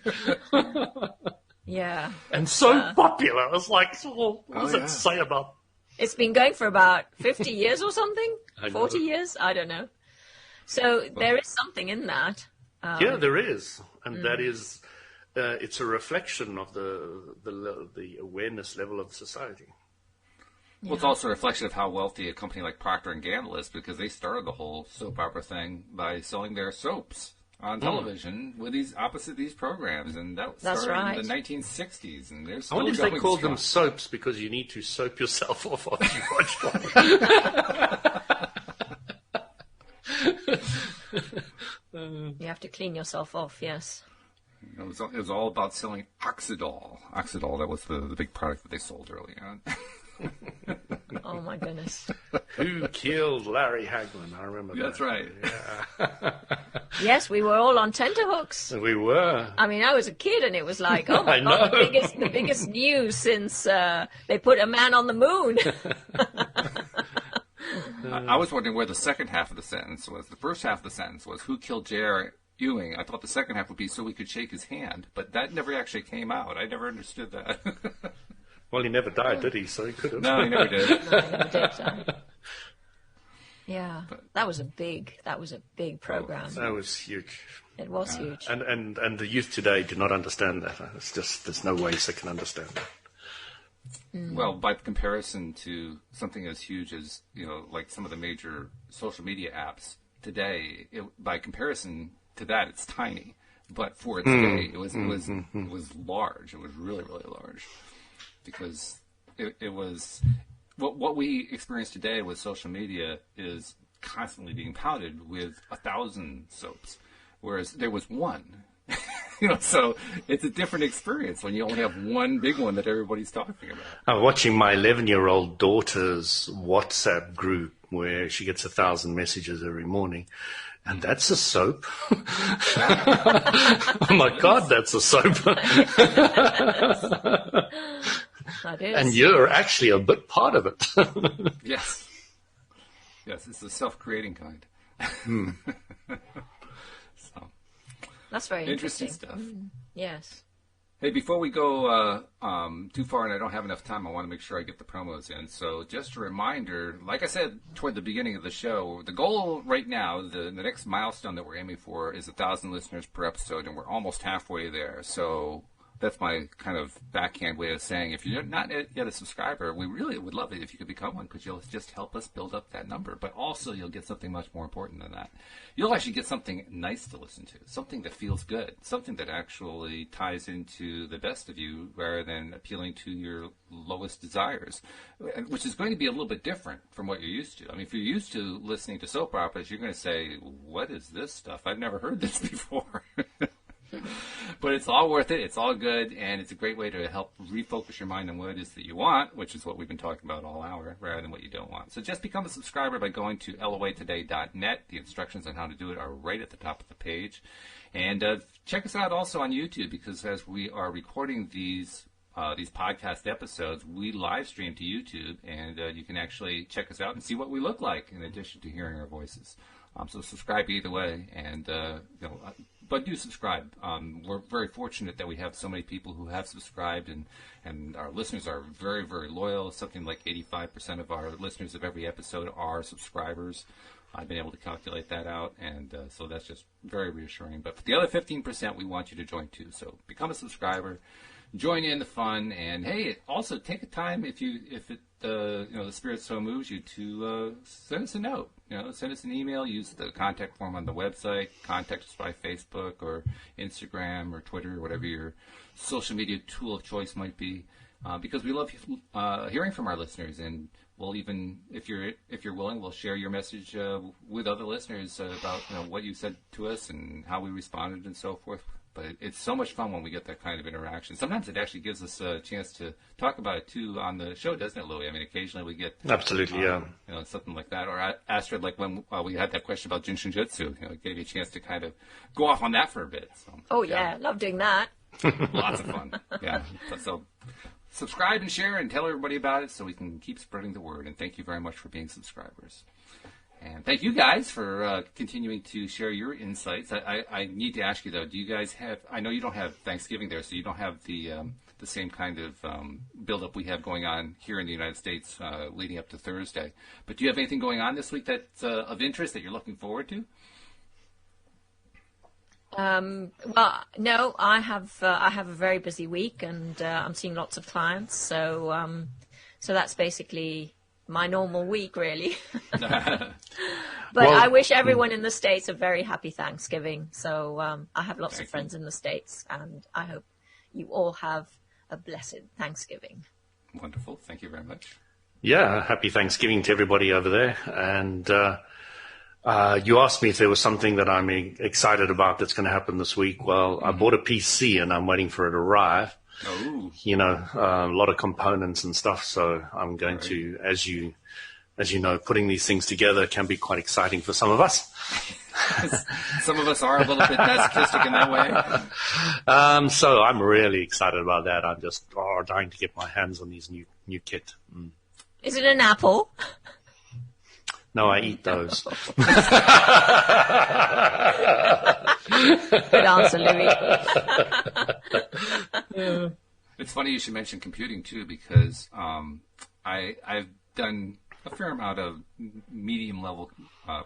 Yeah. And so popular. It's like, what does it say about? It's been going for about 50 years or something. 40 years? I don't know. So there is something in that. Yeah, there is. And that is, it's a reflection of the awareness level of society. Well, it's also a reflection of how wealthy a company like Procter & Gamble is, because they started the whole soap opera thing by selling their soaps on television with these programs, and that started in the 1960s, and they're still I wonder if they called them soaps because you need to soap yourself off after you watched one. You have to clean yourself off, yes. It was all about selling Oxidol. Oxidol, that was the big product that they sold early on. Oh my goodness. Who killed Larry Hagman? I remember that. That's right. Yeah. Yes, we were all on tenterhooks. We were. I mean, I was a kid and it was like, oh my God, the biggest news since they put a man on the moon. I was wondering where the second half of the sentence was. The first half of the sentence was, who killed J.R. Ewing? I thought the second half would be so we could shake his hand, but that never actually came out. I never understood that. Well, he never died, did he? So he could have. No, he never did. No, he never did. So. Yeah, that was a big program. That was huge. It was huge. And the youth today do not understand that. It's just there's no ways they can understand that. Well, by comparison to something as huge as like some of the major social media apps today, by comparison to that, it's tiny. But for its day, it was large. It was really, really large. Because it was what we experience today with social media is constantly being pounded with 1,000 soaps, whereas there was one. So it's a different experience when you only have one big one that everybody's talking about. I'm watching my 11-year-old daughter's WhatsApp group where she gets 1,000 messages every morning. And that's a soap. Oh my God, that's a soap. That is. And you're actually a bit part of it. Yes. Yes, it's the self-creating kind. So, that's very interesting stuff. Yes. Hey, before we go too far, and I don't have enough time, I want to make sure I get the promos in. So just a reminder, like I said toward the beginning of the show, the goal right now, the next milestone that we're aiming for is 1,000 listeners per episode, and we're almost halfway there. So that's my kind of backhand way of saying, if you're not yet a subscriber, we really would love it if you could become one, because you'll just help us build up that number. But also you'll get something much more important than that. You'll actually get something nice to listen to, something that feels good, something that actually ties into the best of you rather than appealing to your lowest desires, which is going to be a little bit different from what you're used to. I mean, if you're used to listening to soap operas, you're going to say, what is this stuff? I've never heard this before. But it's all worth it. It's all good, and it's a great way to help refocus your mind on what it is that you want, which is what we've been talking about all hour, rather than what you don't want. So just become a subscriber by going to loatoday.net. The instructions on how to do it are right at the top of the page. And check us out also on YouTube, because as we are recording these podcast episodes, we live stream to YouTube, and you can actually check us out and see what we look like in addition to hearing our voices. So subscribe either way, and but do subscribe. We're very fortunate that we have so many people who have subscribed, and our listeners are very, very loyal. Something like 85% of our listeners of every episode are subscribers. I've been able to calculate that out, and so that's just very reassuring. But for the other 15%, we want you to join too. So become a subscriber, join in the fun, and hey, also take a time if the spirit so moves you to send us a note. Send us an email. Use the contact form on the website. Contact us by Facebook or Instagram or Twitter, or whatever your social media tool of choice might be, because we love hearing from our listeners, and we'll even, if you're willing, we'll share your message with other listeners about what you said to us and how we responded and so forth. But it's so much fun when we get that kind of interaction. Sometimes it actually gives us a chance to talk about it, too, on the show, doesn't it, Louis? I mean, occasionally we get... Absolutely, yeah. Something like that. Or Astrid, like when we had that question about Jinshinjutsu, it gave you a chance to kind of go off on that for a bit. So, yeah, love doing that. Lots of fun. Yeah. So subscribe and share and tell everybody about it so we can keep spreading the word. And thank you very much for being subscribers. And thank you guys for continuing to share your insights. I need to ask you, though, do you guys have, I know you don't have Thanksgiving there, so you don't have the same kind of buildup we have going on here in the United States leading up to Thursday. But do you have anything going on this week that's of interest that you're looking forward to? Well, no, I have a very busy week, and I'm seeing lots of clients, so that's basically my normal week, really. But I wish everyone in the States a very happy Thanksgiving. So I have lots of friends in the States, and I hope you all have a blessed Thanksgiving. Wonderful. Thank you very much. Yeah, happy Thanksgiving to everybody over there. And you asked me if there was something that I'm excited about that's going to happen this week. Well, I bought a PC, and I'm waiting for it to arrive. Oh. A lot of components and stuff. So I'm going to, as you know, putting these things together can be quite exciting for some of us. Some of us are a little bit masochistic in that way. So I'm really excited about that. I'm just dying to get my hands on these new kit. Is it an Apple? No, I eat those. Good answer, Louis. It's funny you should mention computing, too, because I've done a fair amount of medium-level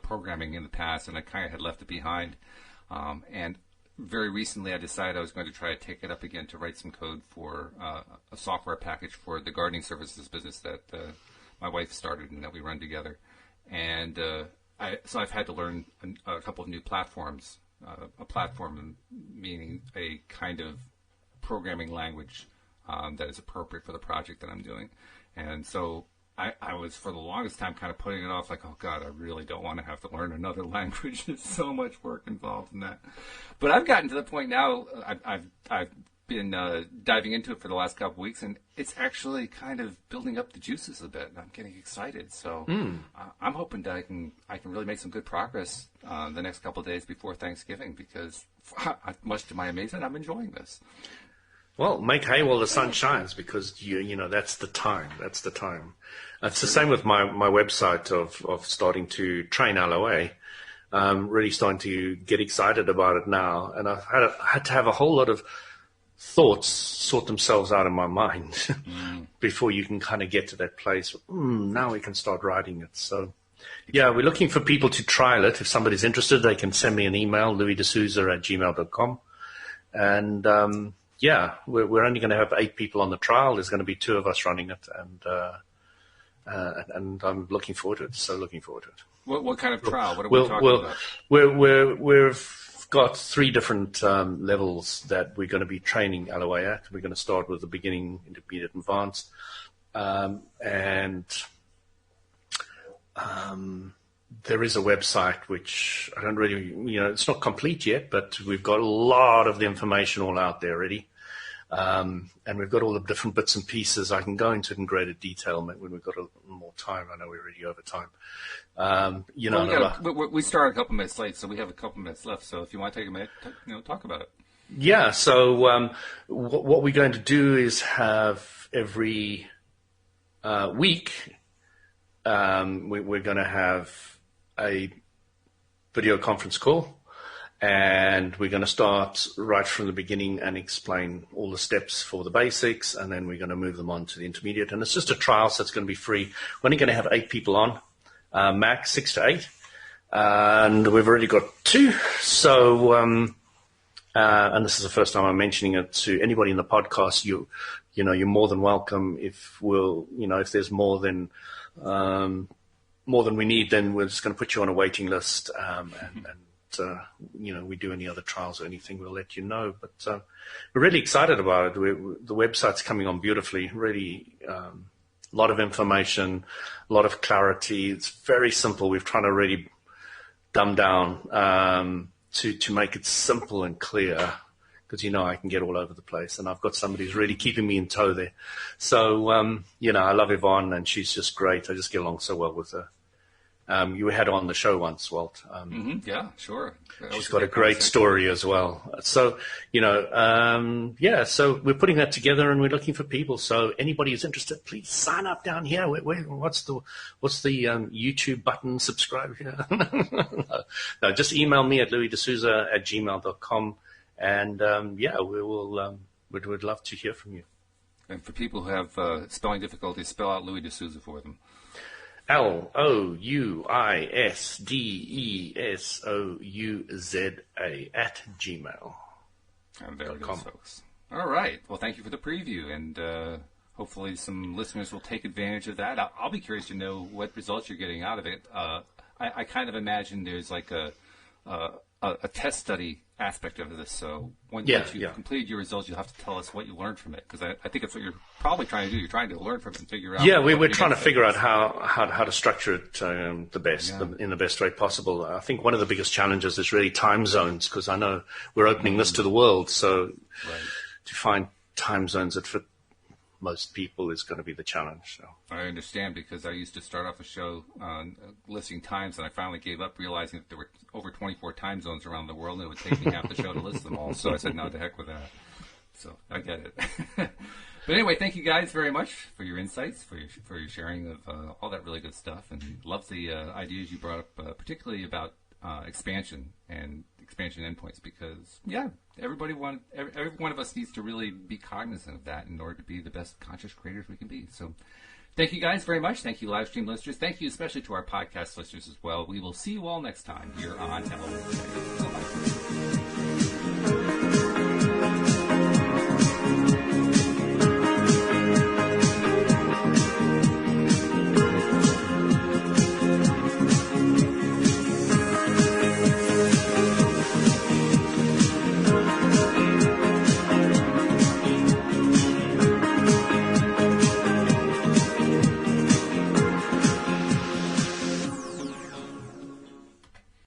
programming in the past, and I kind of had left it behind. And very recently I decided I was going to try to take it up again to write some code for a software package for the gardening services business that my wife started and that we run together. And so I've had to learn a couple of new platforms. A platform meaning a kind of programming language that is appropriate for the project that I'm doing. And so I was for the longest time kind of putting it off, like, oh God, I really don't want to have to learn another language. There's so much work involved in that. But I've gotten to the point now. I've been diving into it for the last couple of weeks, and it's actually kind of building up the juices a bit. And I'm getting excited. So I'm hoping that I can really make some good progress the next couple of days before Thanksgiving, because much to my amazement, I'm enjoying this. Well, make hay while the sun shines, because you know that's the time. That's the time. It's the same with my website of starting to train LOA. Really starting to get excited about it now, and I've had to have a whole lot of thoughts sort themselves out in my mind before you can kind of get to that place. Now we can start writing it. So, yeah, we're looking for people to trial it. If somebody's interested, they can send me an email, louisdesouza@gmail.com, and yeah, we're only going to have 8 people on the trial. There's going to be 2 of us running it, and I'm looking forward to it. So looking forward to it. What kind of trial? What are we talking about? We've got 3 different levels that we're going to be training LOA at. We're going to start with the beginning, intermediate, advanced, and there is a website which I don't really, it's not complete yet, but we've got a lot of the information all out there already. And we've got all the different bits and pieces. I can go into it in greater detail when we've got a little more time. I know we're already over time. We started a couple minutes late, so we have a couple minutes left. So if you want to take a minute, talk about it. Yeah. So what we're going to do is have every week we're going to have a video conference call. And we're going to start right from the beginning and explain all the steps for the basics, and then we're going to move them on to the intermediate. And it's just a trial, so it's going to be free. We're only going to have 8 people on, max 6 to 8, and we've already got 2. So, and this is the first time I'm mentioning it to anybody in the podcast. You're more than welcome. If there's more than we need, then we're just going to put you on a waiting list, and we do any other trials or anything, we'll let you know. But we're really excited about it. The website's coming on beautifully, really a lot of information, a lot of clarity. It's very simple. We've tried to really dumb down to make it simple and clear, because I can get all over the place, and I've got somebody who's really keeping me in tow there. So, I love Yvonne, and she's just great. I just get along so well with her. You had her on the show once, Walt. Yeah, sure. She's got a great story as well. So, so we're putting that together, and we're looking for people. So anybody who's interested, please sign up down here. What's the YouTube button? Subscribe here. No, just email me at louisdesouza@gmail.com, and we'd love to hear from you. And for people who have spelling difficulties, spell out Louis D'Souza for them. LOUISDESOUZA@gmail.com. And there it is, folks. All right. Well, thank you for the preview, and hopefully some listeners will take advantage of that. I'll be curious to know what results you're getting out of it. I kind of imagine there's like a test study aspect of this. So once you've completed your results, you'll have to tell us what you learned from it, because I think that's what you're probably trying to do. You're trying to learn from it and figure out. Yeah, we're trying to figure out how to structure it in the best way possible. I think one of the biggest challenges is really time zones, because I know we're opening this to the world, so to find time zones that fit most people is going to be the challenge. So. I understand, because I used to start off a show listing times, and I finally gave up, realizing that there were over 24 time zones around the world, and it would take me half the show to list them all. So I said, no, to heck with that. So I get it. But anyway, thank you guys very much for your insights, for your sharing of all that really good stuff, and love the ideas you brought up, particularly about expansion and expansion endpoints, because every one of us needs to really be cognizant of that in order to be the best conscious creators we can be. So thank you guys very much. Thank you, live stream listeners. Thank you especially to our podcast listeners as well. We will see you all next time here on LOA. Bye-bye.